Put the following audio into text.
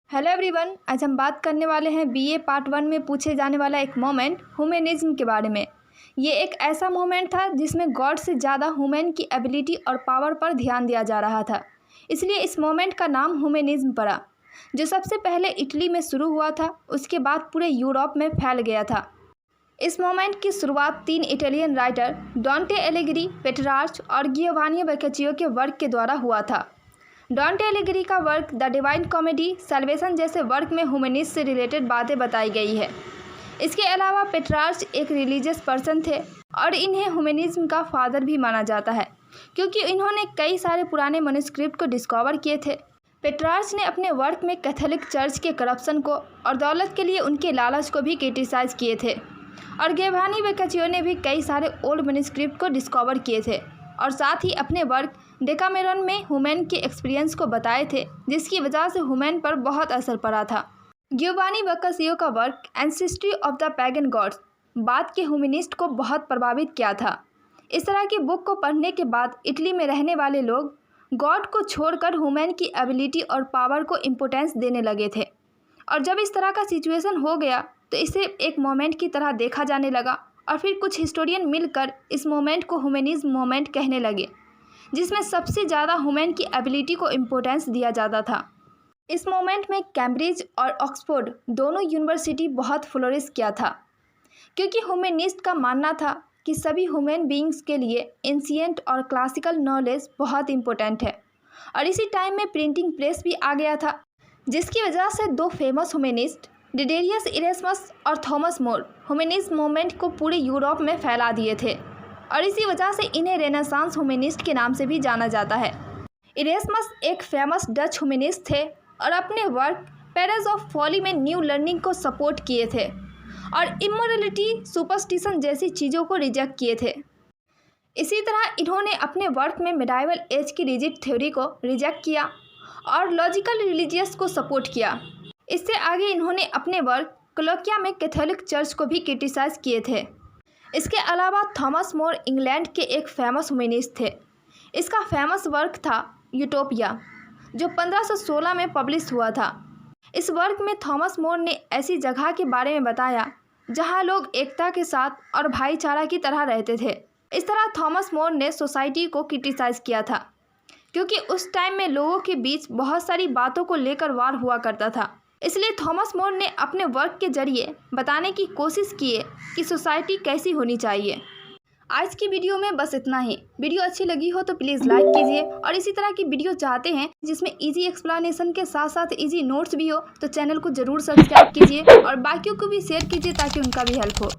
Hello everyone, आज हम बात करने वाले हैं बीए पार्ट 1 में पूछे जाने वाला एक मोमेंट ह्यूमनिज्म के बारे में। ये एक ऐसा मोमेंट था जिसमें गॉड से ज़्यादा ह्यूमन की एबिलिटी और पावर पर ध्यान दिया जा रहा था, इसलिए इस मोमेंट का नाम ह्यूमनिज्म पड़ा, जो सबसे पहले इटली में शुरू हुआ था, उसके बाद पूरे यूरोप में फैल गया था। इस मोमेंट की शुरुआत 3 इटालियन राइटर डांटे एलिगरी, पेट्रार्च और गियोवानी बोccaccio के वर्क के द्वारा हुआ था। डांटे एलिगरी का work the divine comedy, salvation जैसे वर्क में ह्यूमनिज्म से रिलेटेड बातें बताई गई है। इसके अलावा पेट्रार्च एक रिलीजियस पर्सन थे और इन्हें ह्यूमनिज्म का फादर भी माना जाता है, क्योंकि इन्होंने कई सारे पुराने मैन्युस्क्रिप्ट को डिस्कवर किए थे। पेट्रार्च ने अपने वर्क में कैथोलिक चर्च के करप्शन को और दौलत के लिए उनके लालच को भी क्रिटिसाइज किए थे, और गियोवानी बोccaccio ने भी कई सारे ओल्ड मैन्युस्क्रिप्ट को डिस्कवर किए थे और साथ ही अपने वर्क डेकामेरॉन में ह्यूमन के एक्सपीरियंस को बताए थे, जिसकी वजह से ह्यूमन पर बहुत असर पड़ा था। गियोवानी बोccaccio का work ancestry of the pagan gods बाद के ह्यूमनिस्ट को बहुत प्रभावित किया था। इस तरह की बुक को पढ़ने के बाद इटली में रहने वाले लोग गॉड को छोड़कर ह्यूमन की एबिलिटी और पावर को इम्पोर्टेंस देने लगे थे, और जब इस तरह का सिचुएशन हो गया तो इसे एक मोमेंट की तरह देखा जाने लगा, और फिर कुछ हिस्टोरियन मिलकर इस मोमेंट को ह्यूमनिज्म मोमेंट कहने लगे, जिसमें सबसे ज़्यादा ह्यूमन की एबिलिटी को इम्पोर्टेंस दिया जाता था। इस मोमेंट में कैम्ब्रिज और ऑक्सफोर्ड दोनों यूनिवर्सिटी बहुत फ्लोरिश किया था, क्योंकि ह्यूमनिस्ट का मानना था कि सभी ह्यूमन बीइंग्स के लिए एंशिएंट और क्लासिकल नॉलेज बहुत इम्पोर्टेंट है। और इसी टाइम में प्रिंटिंग प्रेस भी आ गया था, जिसकी वजह से 2 फेमस ह्यूमनिस्ट डिडेरियस इरेस्मस और थॉमस मोर ह्यूमनिज्म मूवमेंट को पूरे यूरोप में फैला दिए थे, और इसी वजह से इन्हें रेनेसांस ह्यूमनिस्ट के नाम से भी जाना जाता है। इरेस्मस एक फेमस डच ह्यूमनिस्ट थे और अपने वर्क पेरेज ऑफ फॉली में न्यू लर्निंग को सपोर्ट किए थे और इमोरलिटी, सुपरस्टिशन जैसी चीज़ों को रिजेक्ट किए थे। इसी तरह इन्होंने अपने वर्क में मिडाइवल एज की रिजिड थ्योरी को रिजेक्ट किया और लॉजिकल रिलीजियस को सपोर्ट किया। इससे आगे इन्होंने अपने वर्क कोलोकिया में कैथोलिक चर्च को भी क्रिटिसाइज किए थे। इसके अलावा थॉमस मोर इंग्लैंड के एक फेमस ह्यूमनिस्ट थे। इसका फेमस वर्क था यूटोपिया, जो 1516 में पब्लिश हुआ था। इस वर्क में थॉमस मोर ने ऐसी जगह के बारे में बताया जहां लोग एकता के साथ और भाईचारा की तरह रहते थे। इस तरह थॉमस मोर ने सोसाइटी को क्रिटिसाइज किया था, क्योंकि उस टाइम में लोगों के बीच बहुत सारी बातों को लेकर वार हुआ करता था। इसलिए थॉमस मोर ने अपने वर्क के जरिए बताने की कोशिश की कि सोसाइटी कैसी होनी चाहिए। आज की वीडियो में बस इतना ही। वीडियो अच्छी लगी हो तो प्लीज़ लाइक कीजिए, और इसी तरह की वीडियो चाहते हैं जिसमें इजी एक्सप्लेनेशन के साथ साथ इजी नोट्स भी हो तो चैनल को ज़रूर सब्सक्राइब कीजिए और बाकियों को भी शेयर कीजिए ताकि उनका भी हेल्प हो।